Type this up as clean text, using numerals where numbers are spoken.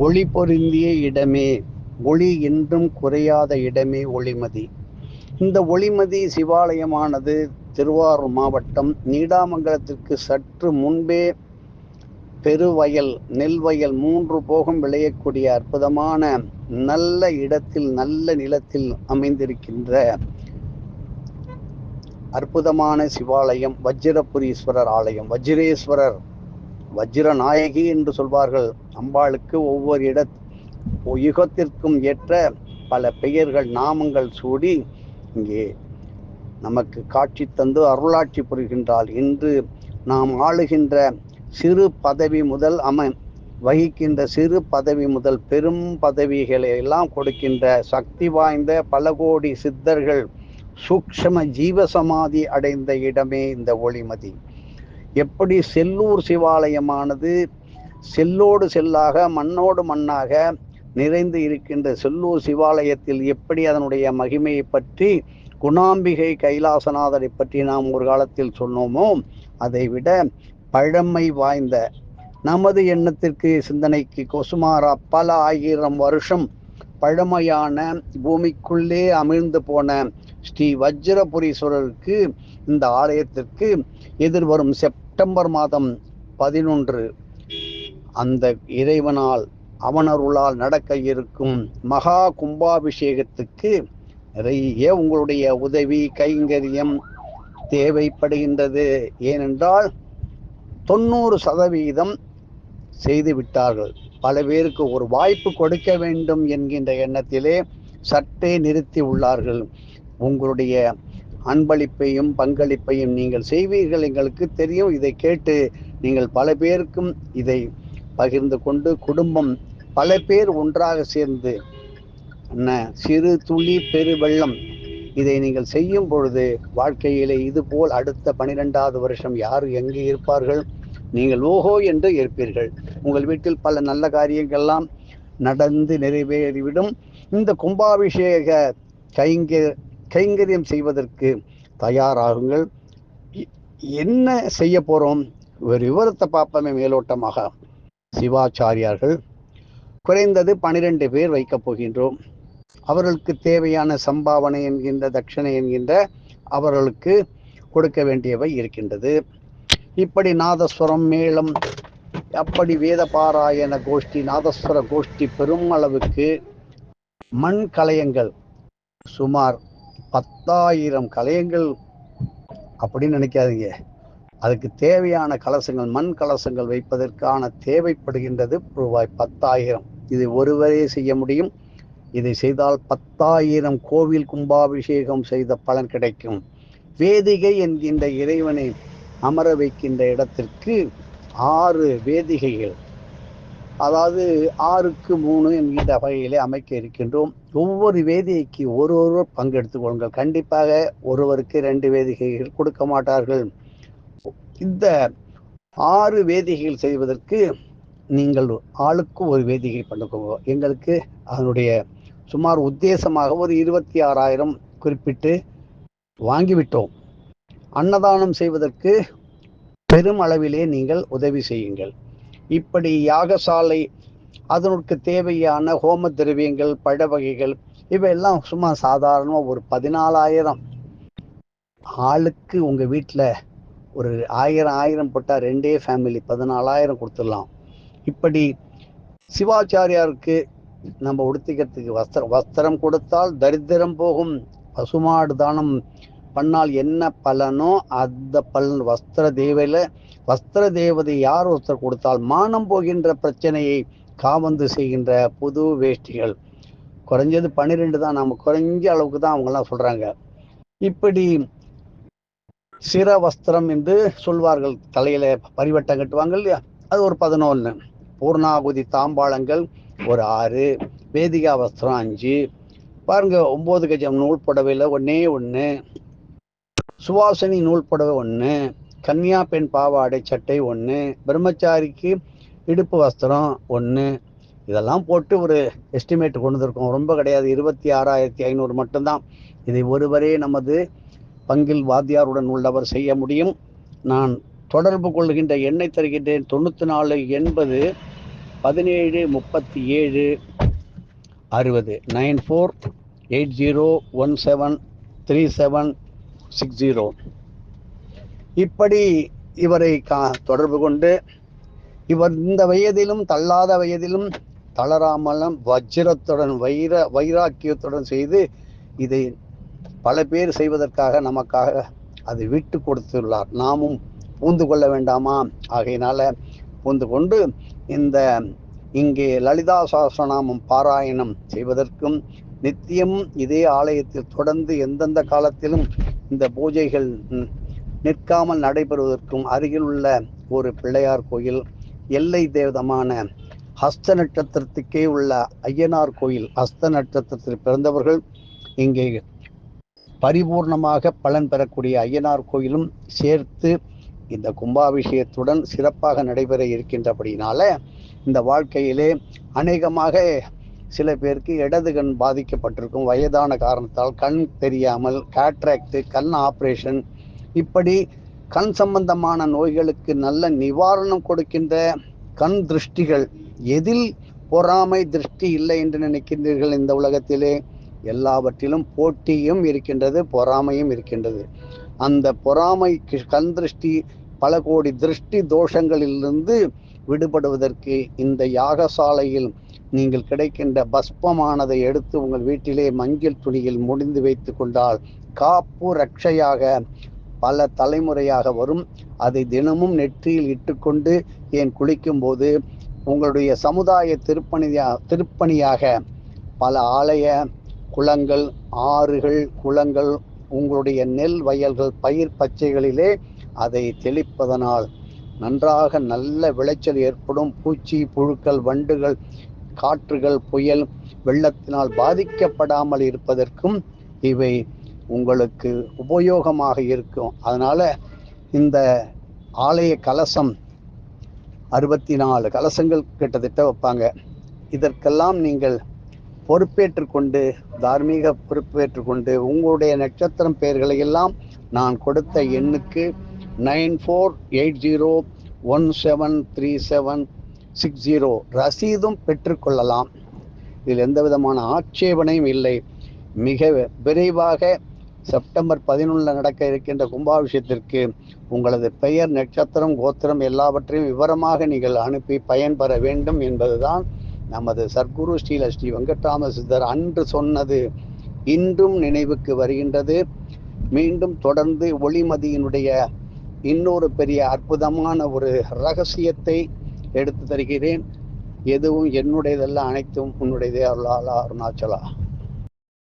ஒளி பொருந்திய இடமே, ஒளி என்றும் குறையாத இடமே ஒளிமதி. இந்த ஒளிமதி சிவாலயமானது திருவாரூர் மாவட்டம் நீடாமங்கலத்திற்கு சற்று முன்பே பெருவயல், நெல் வயல் 3 போகம் விளையக்கூடிய அற்புதமான நல்ல இடத்தில், நல்ல நிலத்தில் அமைந்திருக்கின்ற அற்புதமான சிவாலயம் வஜ்ரபுரீஸ்வரர் ஆலயம். வஜ்ரேஸ்வரர், வஜ்ரநாயகி என்று சொல்வார்கள். அம்பாளுக்கு ஒவ்வொரு யுகத்திற்கும் ஏற்ற பல பெயர்கள், நாமங்கள் சூடி இங்கே நமக்கு காட்சி தந்து அருளாட்சி புரிகின்றாள். இன்று நாம் ஆளுகின்ற சிறு பதவி முதல் வகிக்கின்ற சிறு பதவி முதல் பெரும் பதவிகளை எல்லாம் கொடுக்கின்ற சக்தி வாய்ந்த பல கோடி சித்தர்கள் சூக்ஷ்ம ஜீவசமாதி அடைந்த இடமே இந்த ஒளிமதி. எப்படி செல்லூர் சிவாலயமானது செல்லோடு செல்லாக, மண்ணோடு மண்ணாக நிறைந்து இருக்கின்ற செல்லூர் சிவாலயத்தில் எப்படி அதனுடைய மகிமையை பற்றி, குணாம்பிகை கைலாசநாதரை பற்றி நாம் ஒரு காலத்தில் சொன்னோமோ, அதை விட பழமை வாய்ந்த, நமது எண்ணத்திற்கு சிந்தனைக்கு சுமாரா பல 1000 வருஷம் பழமையான, பூமிக்குள்ளே அமிழ்ந்து போன ஸ்ரீ வஜ்ரபுரீஸ்வரருக்கு, இந்த ஆலயத்திற்கு எதிர்வரும் செப்டம்பர் மாதம் 11 அந்த இறைவனால் அவனருளால் நடக்க இருக்கும் மகா கும்பாபிஷேகத்துக்கு நிறைய உங்களுடைய உதவி கைங்கரியம் தேவைப்படுகின்றது. ஏனென்றால் 90% செய்து விட்டார்கள். பல பேருக்கு ஒரு வாய்ப்பு கொடுக்க வேண்டும் என்கின்ற எண்ணத்திலே சற்றே நிறுத்தி உள்ளார்கள். உங்களுடைய அன்பளிப்பையும் பங்களிப்பையும் நீங்கள் செய்வீர்கள், எங்களுக்கு தெரியும். இதை கேட்டு நீங்கள் பல பேருக்கும் இதை பகிர்ந்து கொண்டு, குடும்பம் பல பேர் ஒன்றாக சேர்ந்து சிறு துளி பெரு வெள்ளம், இதை நீங்கள் செய்யும் பொழுது வாழ்க்கையிலே இதுபோல் அடுத்த 12வது வருஷம் யார் எங்கே இருப்பார்கள்? நீங்கள் ஓஹோ என்று இருப்பீர்கள். உங்கள் வீட்டில் பல நல்ல காரியங்கள்லாம் நடந்து நிறைவேறிவிடும். இந்த கும்பாபிஷேக கைங்கரியம் செய்வதற்கு தயாராகுங்கள். என்ன செய்ய போறோம்? ஒரு விவரத்தை பார்ப்போமே மேலோட்டமாக. சிவாச்சாரியார்கள் குறைந்தது 12 பேர் வைக்கப் போகின்றோம். அவர்களுக்கு தேவையான சம்பாவனை என்கின்ற, தட்சணை என்கின்ற அவர்களுக்கு கொடுக்க வேண்டியவை இருக்கின்றது. இப்படி நாதஸ்வரம், மேளம், அப்படி வேத பாராயண கோஷ்டி, நாதஸ்வர கோஷ்டி பெரும் அளவுக்கு மண் கலயங்கள், சுமார் 10,000 கலயங்கள் அப்படின்னு நினைக்காதீங்க. அதுக்கு தேவையான கலசங்கள், மண் கலசங்கள் வைப்பதற்கான தேவைப்படுகின்றது ரூபாய் 10,000. இது ஒருவரே செய்ய முடியும். இதை செய்தால் 10,000 கோவில் கும்பாபிஷேகம் செய்த பலன் கிடைக்கும். வேதிகை என்கின்ற இறைவனை அமர வைக்கின்ற இடத்திற்கு 6 வேதிகைகள், அதாவது 6க்கு 3 என்கின்ற வகையிலே அமைக்க இருக்கின்றோம். ஒவ்வொரு வேதிகைக்கு ஒருவர் பங்கெடுத்துக் கொள்ளுங்கள். கண்டிப்பாக ஒருவருக்கு 2 வேதிகைகள் கொடுக்க மாட்டார்கள். இந்த 6 வேதிகைகள் செய்வதற்கு நீங்கள் ஆளுக்கு ஒரு வேதிகை பண்ணுக்கோங்க. எங்களுக்கு அதனுடைய சுமார் உத்தேசமாக ஒரு 26,000 குறிப்பிட்டு வாங்கிவிட்டோம். அன்னதானம் செய்வதற்கு பெரும் அளவிலே நீங்கள் உதவி செய்யுங்கள். இப்படி யாகசாலை, அதற்கு தேவையான ஹோம திரவியங்கள், பழ வகைகள், இவையெல்லாம் சும்மா சாதாரணமாக ஒரு 14,000 ஆளுக்கு. உங்கள் வீட்டில் ஒரு 1000 போட்டால் 2 ஃபேமிலி 14,000 கொடுத்துடலாம். இப்படி சிவாச்சாரியாருக்கு நம்ம உடுத்திக்கிறதுக்கு வஸ்திரம் கொடுத்தால் தரித்திரம் போகும். பசுமாடு தானம் பண்ணால் என்ன பலனோ அந்த பலன் வஸ்திர தேவதை யார் ஒருத்தர் கொடுத்தால் மானம் போகின்ற பிரச்சனையை காவந்து செய்கின்ற புது வேஷ்டிகள். குறைஞ்சது 12 தான், நம்ம குறைஞ்ச அளவுக்கு தான் அவங்கெல்லாம் சொல்றாங்க. இப்படி சிர வஸ்திரம் என்று சொல்வார்கள். தலையில பரிவட்டம் கட்டுவாங்க இல்லையா, அது ஒரு 11. பூர்ணாகுதி தாம்பாளங்கள் ஒரு 6. வேதிகா வஸ்திரம் 5. பாருங்க, 9 கஜம் நூல் புடவையில் 1. சுவாசினி நூல் புடவை 1. கன்னியா பெண் பாவாடை சட்டை 1. பிரம்மச்சாரிக்கு இடுப்பு வஸ்திரம் 1. இதெல்லாம் போட்டு ஒரு எஸ்டிமேட் கொண்டு வந்திருக்கோம். ரொம்ப கிடையாது, 26,500 மட்டும்தான். இதை ஒருவரே நமது பங்கில் வாத்தியாருடன் உள்ளவர் செய்ய முடியும். நான் தொடர்பு கொள்கின்ற எண்ணை தருகின்றேன். 9480 173760 9480173760. இப்படி இவரை தொடர்பு கொண்டு இவர் இந்த வயதிலும் தள்ளாத வயதிலும் தளராமலும் வஜ்ரத்துடன் வைராக்கியத்துடன் செய்து இதை பல பேர் செய்வதற்காக நமக்காக அதை விட்டு கொடுத்துள்ளார். நாமும் பூந்து கொள்ள வேண்டாமா? ஆகையினால பூந்து கொண்டு இந்த இங்கே லலிதா சஹஸ்ரநாமம் பாராயணம் செய்வதற்கும் நித்தியமும் இதே ஆலயத்தில் தொடர்ந்து எந்தெந்த காலத்திலும் இந்த பூஜைகள் நிற்காமல் நடைபெறுவதற்கும் அருகில் உள்ள ஒரு பிள்ளையார் கோயில், எல்லை தேவதமான ஹஸ்த நட்சத்திரத்துக்கே உள்ள ஐயனார் கோயில், ஹஸ்த நட்சத்திரத்தில் பிறந்தவர்கள் இங்கே பரிபூர்ணமாக பலன் பெறக்கூடிய ஐயனார் கோயிலும் சேர்த்து இந்த கும்பாபிஷேகத்துடன் சிறப்பாக நடைபெற இருக்கின்றபடினால இந்த வாழ்க்கையிலே அநேகமாக சில பேருக்கு இடது கண் பாதிக்கப்பட்டிருக்கும். வயதான காரணத்தால் கண் தெரியாமல், கேட்ராக்ட், கண் ஆப்ரேஷன், இப்படி கண் சம்பந்தமான நோய்களுக்கு நல்ல நிவாரணம் கொடுக்கின்ற கண் திருஷ்டிகள், எதில் பொறாமை திருஷ்டி இல்லை என்று நினைக்கின்றீர்கள்? இந்த உலகத்திலே எல்லாவற்றிலும் போட்டியும் இருக்கின்றது, பொறாமையும் இருக்கின்றது. அந்த பொறாமைக்கு, கண் திருஷ்டி, பல கோடி திருஷ்டி தோஷங்களிலிருந்து விடுபடுவதற்கு இந்த யாகசாலையில் நீங்கள் கிடைக்கின்ற பஸ்பமானதை எடுத்து உங்கள் வீட்டிலே மஞ்சள் துணியில் முடிந்து வைத்து கொண்டால் காப்பு ரட்சையாக பல தலைமுறையாக வரும். அதை தினமும் நெற்றியில் இட்டுக்கொண்டு ஏன் குளிக்கும் போது உங்களுடைய சமுதாய திருப்பணியாக பல ஆலய குளங்கள், ஆறுகள், குளங்கள், உங்களுடைய நெல் வயல்கள், பயிர் பச்சைகளிலே அதை தெளிப்பதனால் நன்றாக நல்ல விளைச்சல் ஏற்படும். பூச்சி, புழுக்கள், வண்டுகள், காற்றுகள், புயல், வெள்ளத்தினால் பாதிக்கப்படாமல் இருப்பதற்கும் இவை உங்களுக்கு உபயோகமாக இருக்கும். அதனால இந்த ஆலய கலசம் 64 கலசங்கள் கிட்டத்தட்ட வைப்பாங்க. இதற்கெல்லாம் நீங்கள் பொறுப்பேற்று கொண்டு, தார்மீக பொறுப்பேற்று கொண்டு, உங்களுடைய நட்சத்திரம் பெயர்களை எல்லாம் நான் கொடுத்த எண்ணுக்கு 9480173760 ரசீதும் பெற்றுக்கொள்ளலாம். இதில் எந்த விதமான ஆட்சேபனையும் இல்லை. மிக விரைவாக செப்டம்பர் 11 நடக்க இருக்கின்ற கும்பாபிஷேகத்திற்கு உங்களது பெயர், நட்சத்திரம், கோத்திரம் எல்லாவற்றையும் விவரமாக நீங்கள் அனுப்பி பயன்பெற வேண்டும் என்பதுதான் நமது சர்க்குரு ஸ்ரீ வெங்கட்ராம சித்தர் அன்று சொன்னது இன்றும் நினைவுக்கு வருகின்றது. மீண்டும் தொடர்ந்து ஒளிமதியினுடைய இன்னொரு பெரிய அற்புதமான ஒரு ரகசியத்தை எடுத்து தருகிறேன். எதுவும் என்னுடையதல்ல, அனைத்தும் உன்னுடையதே. அருளாளா அருணாச்சலா.